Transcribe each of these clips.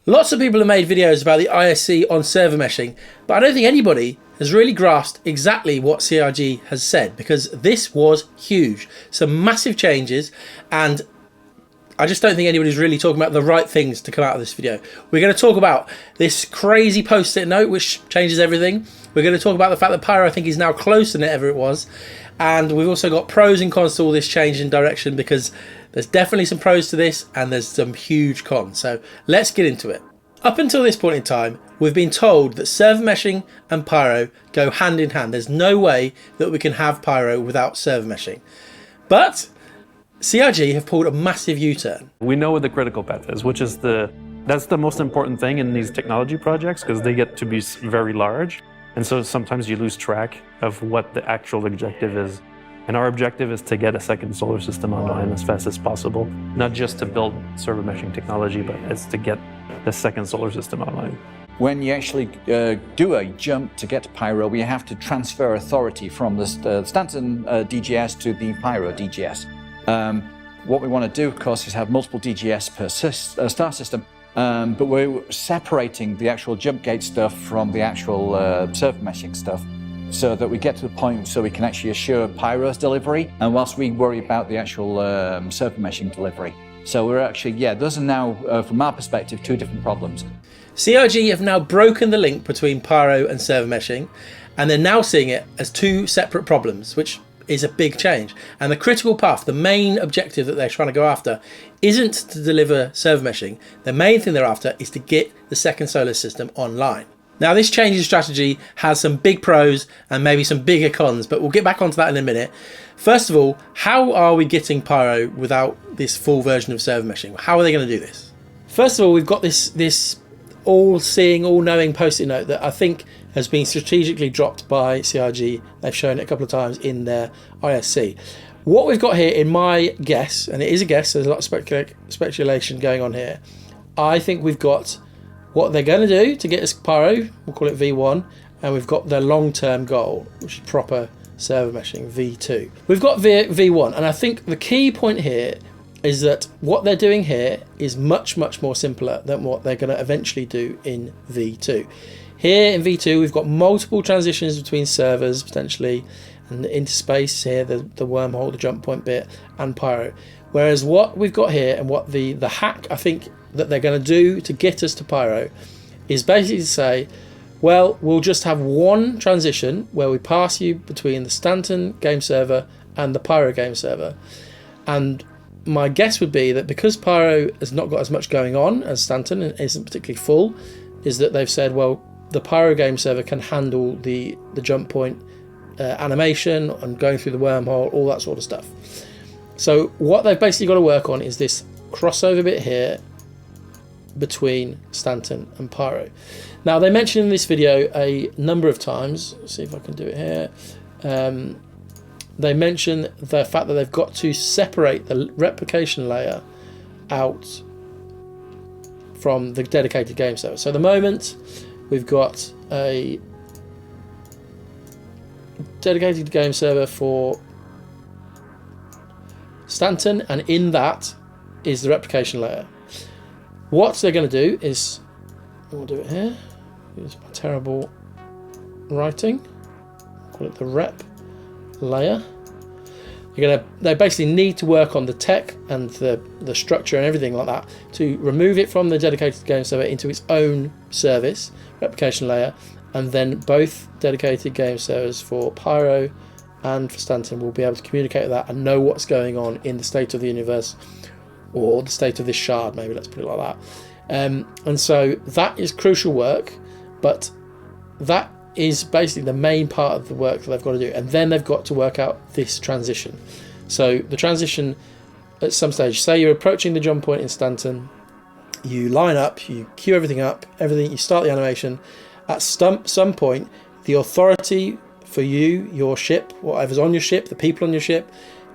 Lots of people have made videos about the ISC on server meshing, but I don't think anybody has really grasped exactly what CRG has said, because this was huge. Some massive changes, and I just don't think anybody's really talking about the right things to come out of this video. We're going to talk about this crazy post-it note, which changes everything. We're going to talk about the fact that Pyro, I think, is now closer than ever it was. And we've also got pros and cons to all this change in direction, because there's definitely some pros to this and there's some huge cons. So let's get into it. Up until this point in time, we've been told that server meshing and Pyro go hand in hand. There's no way that we can have Pyro without server meshing. But CRG have pulled a massive U-turn. We know what the critical path is, which is that's the most important thing in these technology projects, because they get to be very large. And so sometimes you lose track of what the actual objective is. And our objective is to get a second solar system online as fast as possible. Not just to build server meshing technology, but it's to get the second solar system online. When you actually do a jump to get to Pyro, we have to transfer authority from the Stanton DGS to the Pyro DGS. What we want to do, of course, is have multiple DGS per star system. But we're separating the actual jump gate stuff from the actual server meshing stuff, so that we get to the point so we can actually assure Pyro's delivery, and whilst we worry about the actual server meshing delivery. So we're actually, those are now, from our perspective, two different problems. CRG have now broken the link between Pyro and server meshing, and they're now seeing it as two separate problems, which is a big change. And the critical path, the main objective that they're trying to go after, isn't to deliver server meshing. The main thing they're after is to get the second solar system online. Now, this change in strategy has some big pros and maybe some bigger cons, but we'll get back onto that in a minute. First of all, how are we getting Pyro without this full version of server meshing? How are they going to do this? First of all, we've got this all-seeing, all-knowing post-it note that I think has been strategically dropped by CRG. They've shown it a couple of times in their ISC. What we've got here, in my guess, and it is a guess, there's a lot of speculation going on here. I think we've got what they're going to do to get us Pyro, we'll call it V1, and we've got their long-term goal, which is proper server meshing, V2. We've got V1, and I think the key point here is that what they're doing here is much, much more simpler than what they're going to eventually do in V2. Here in V2, we've got multiple transitions between servers, potentially, and the interspace here, the wormhole, the jump point bit, and Pyro. Whereas what we've got here, and what the hack, I think, that they're going to do to get us to Pyro, is basically to say, well, we'll just have one transition where we pass you between the Stanton game server and the Pyro game server. And my guess would be that because Pyro has not got as much going on as Stanton and isn't particularly full, is that they've said, well, the Pyro game server can handle the jump point animation and going through the wormhole, all that sort of stuff. So what they've basically got to work on is this crossover bit here between Stanton and Pyro. Now, they mentioned in this video a number of times, let's see if I can do it here, they mention the fact that they've got to separate the replication layer out from the dedicated game server. So at the moment, we've got a dedicated game server for Stanton, and in that is the replication layer. What they're going to do is, we'll do it here, use my terrible writing, call it the rep layer. They basically need to work on the tech and the structure and everything like that to remove it from the dedicated game server into its own service, replication layer, and then both dedicated game servers for Pyro and for Stanton will be able to communicate with that and know what's going on in the state of the universe, or the state of this shard, maybe, let's put it like that. And so that is crucial work, but that is basically the main part of the work that they've got to do. And then they've got to work out this transition. So the transition at some stage, say you're approaching the jump point in Stanton, you line up, you queue everything up, you start the animation. At some point, the authority for you, your ship, whatever's on your ship, the people on your ship,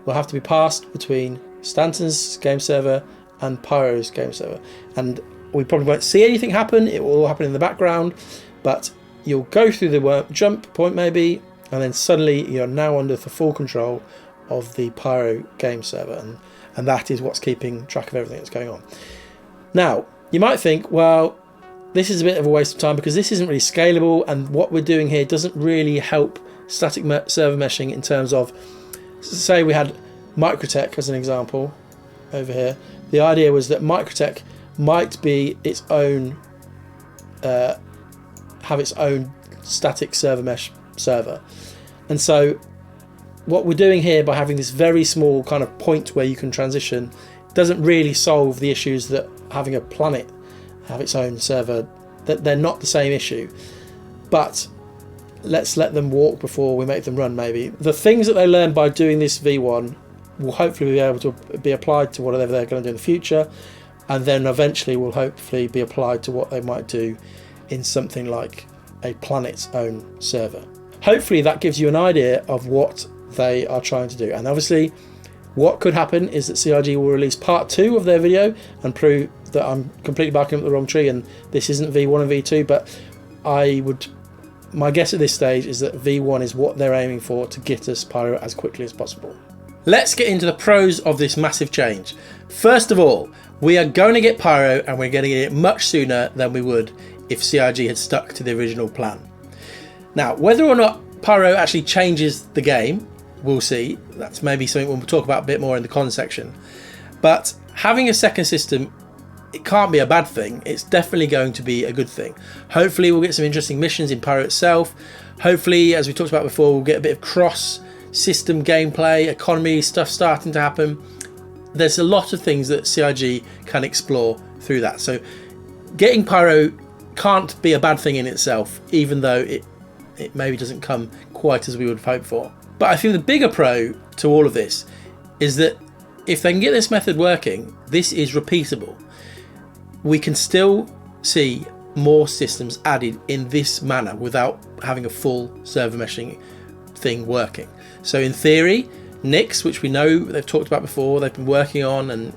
will have to be passed between Stanton's game server and Pyro's game server. And we probably won't see anything happen, it will all happen in the background, but you'll go through the jump point maybe, and then suddenly you're now under the full control of the Pyro game server, and that is what's keeping track of everything that's going on. Now, you might think, well, this is a bit of a waste of time because this isn't really scalable, and what we're doing here doesn't really help static server meshing in terms of, say we had Microtech as an example over here. The idea was that Microtech might be its own, have its own static server mesh server. And so what we're doing here by having this very small kind of point where you can transition doesn't really solve the issues that having a planet have its own server, that they're not the same issue. But let's let them walk before we make them run, maybe. The things that they learn by doing this V1 will hopefully be able to be applied to whatever they're going to do in the future, and then eventually will hopefully be applied to what they might do in something like a planet's own server. Hopefully that gives you an idea of what they are trying to do. And obviously what could happen is that CRG will release part 2 of their video and prove that I'm completely barking up the wrong tree and this isn't V1 and V2, but my guess at this stage is that V1 is what they're aiming for to get us Pyro as quickly as possible. Let's get into the pros of this massive change. First of all, we are going to get Pyro, and we're going to get it much sooner than we would if CRG had stuck to the original plan. Now, whether or not Pyro actually changes the game, we'll see. That's maybe something we'll talk about a bit more in the con section. But having a second system, it can't be a bad thing. It's definitely going to be a good thing. Hopefully we'll get some interesting missions in Pyro itself. Hopefully, as we talked about before, we'll get a bit of cross-system gameplay, economy stuff starting to happen. There's a lot of things that CRG can explore through that. So getting Pyro can't be a bad thing in itself, even though it maybe doesn't come quite as we would have hoped for. But I think the bigger pro to all of this is that if they can get this method working, this is repeatable. We can still see more systems added in this manner without having a full server meshing thing working. So in theory, Nix, which we know they've talked about before, they've been working on, and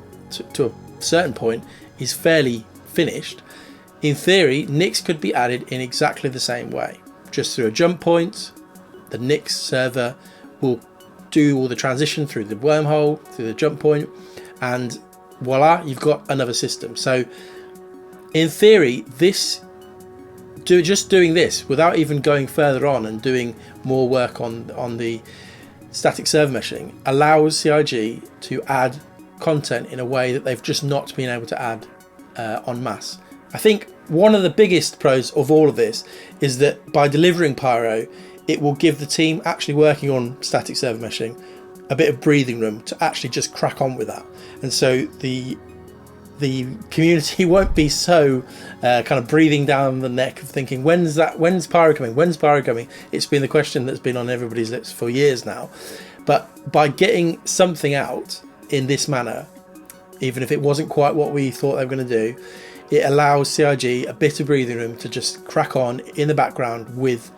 to a certain point is fairly finished. In theory, Nix could be added in exactly the same way, just through a jump point. The Nix server will do all the transition through the wormhole, through the jump point, and voila, you've got another system. So in theory, just doing this without even going further on and doing more work on the static server meshing allows CRG to add content in a way that they've just not been able to add en masse. I think one of the biggest pros of all of this is that by delivering Pyro, it will give the team actually working on static server meshing a bit of breathing room to actually just crack on with that. And so the community won't be so kind of breathing down the neck of thinking, when's Pyro coming? When's Pyro coming? It's been the question that's been on everybody's lips for years now. But by getting something out in this manner, even if it wasn't quite what we thought they were going to do, it allows CRG a bit of breathing room to just crack on in the background with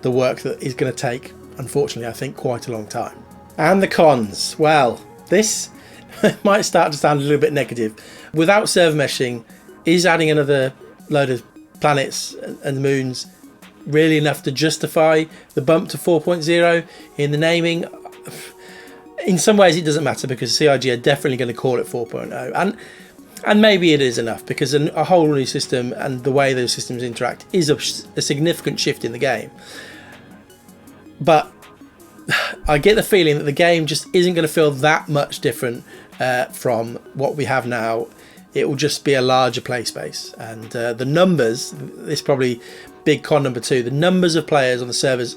the work that is going to take, unfortunately, I think, quite a long time. And the cons. Well, this might start to sound a little bit negative. Without server meshing, is adding another load of planets and moons really enough to justify the bump to 4.0 in the naming? In some ways it doesn't matter, because CRG are definitely going to call it 4.0, and maybe it is enough, because a whole new system and the way those systems interact is a significant shift in the game. But I get the feeling that the game just isn't going to feel that much different from what we have now. It will just be a larger play space, and the numbers, this is probably big con number 2, the numbers of players on the servers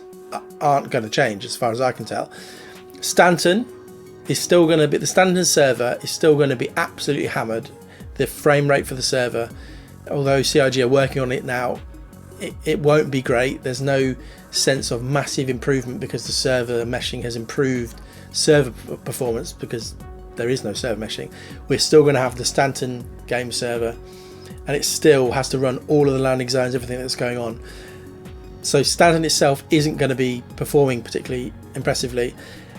aren't going to change as far as I can tell. Stanton is still going to be, the Stanton server is still going to be absolutely hammered. The frame rate for the server, although CRG are working on it now, it won't be great. There's no sense of massive improvement because the server meshing has improved server performance, because there is no server meshing. We're still going to have the Stanton game server, and it still has to run all of the landing zones, everything that's going on. So Stanton itself isn't going to be performing particularly impressively.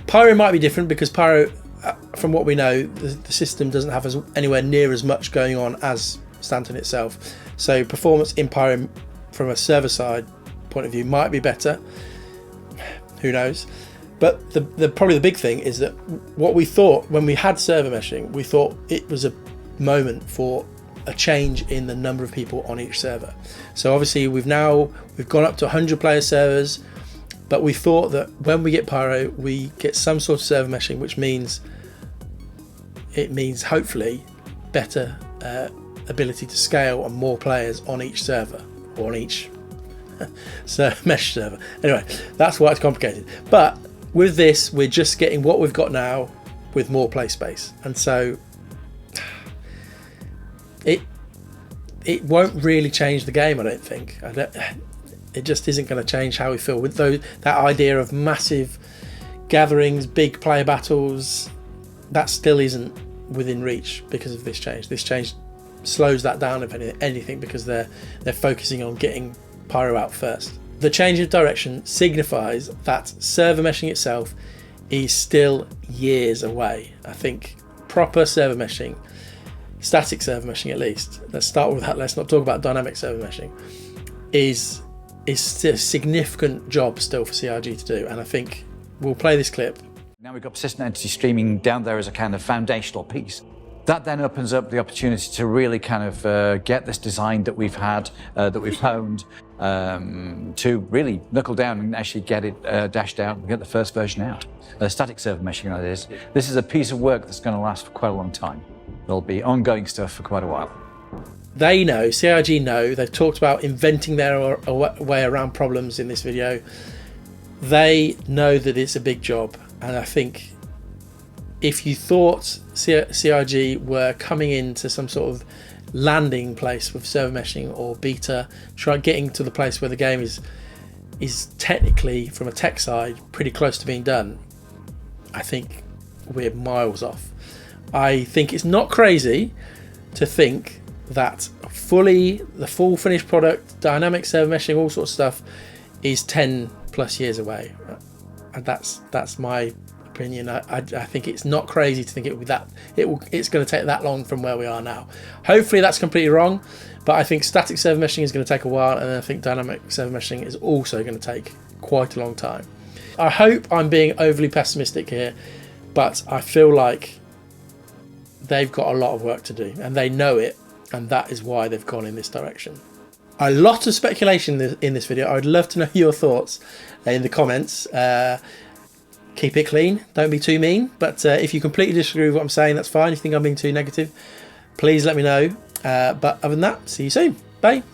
Pyro might be different, because Pyro, from what we know, the system doesn't have anywhere near as much going on as Stanton itself. So performance in Pyro from a server side point of view might be better. Who knows? But probably the big thing is that what we thought when we had server meshing, we thought it was a moment for a change in the number of people on each server. So obviously we've gone up to 100 player servers, but we thought that when we get Pyro, we get some sort of server meshing, which means hopefully better ability to scale and more players on each server, or on each mesh server. Anyway, that's why it's complicated. But with this, we're just getting what we've got now with more play space, and so it won't really change the game. I don't think. It just isn't going to change how we feel with that idea of massive gatherings, big player battles. That still isn't within reach because of this change. This change slows that down, if anything, because they're focusing on getting Pyro out first. The change of direction signifies that server meshing itself is still years away. I think proper server meshing, static server meshing at least, let's start with that, let's not talk about dynamic server meshing, is a significant job still for CRG to do. And I think we'll play this clip. Now we've got persistent entity streaming down there as a kind of foundational piece. That then opens up the opportunity to really kind of get this design that we've had, that we've honed, to really knuckle down and actually get it dashed out and get the first version out. Static server meshing, that is. This is a piece of work that's going to last for quite a long time. There'll be ongoing stuff for quite a while. They know, CRG know, they've talked about inventing their way around problems in this video. They know that it's a big job, and I think if you thought CRG were coming into some sort of landing place with server meshing or beta, getting to the place where the game is technically, from a tech side, pretty close to being done, I think we're miles off. I think it's not crazy to think that the full finished product, dynamic server meshing, all sorts of stuff, is 10 plus years away. And that's my opinion. I think it's not crazy to think it will be that. It's going to take that long from where we are now. Hopefully that's completely wrong, but I think static server meshing is going to take a while, and I think dynamic server meshing is also going to take quite a long time. I hope I'm being overly pessimistic here, but I feel like they've got a lot of work to do, and they know it, and that is why they've gone in this direction. A lot of speculation in this video. I'd love to know your thoughts in the comments. Keep it clean, don't be too mean, but if you completely disagree with what I'm saying, that's fine. If you think I'm being too negative, please let me know. But other than that, see you soon. Bye.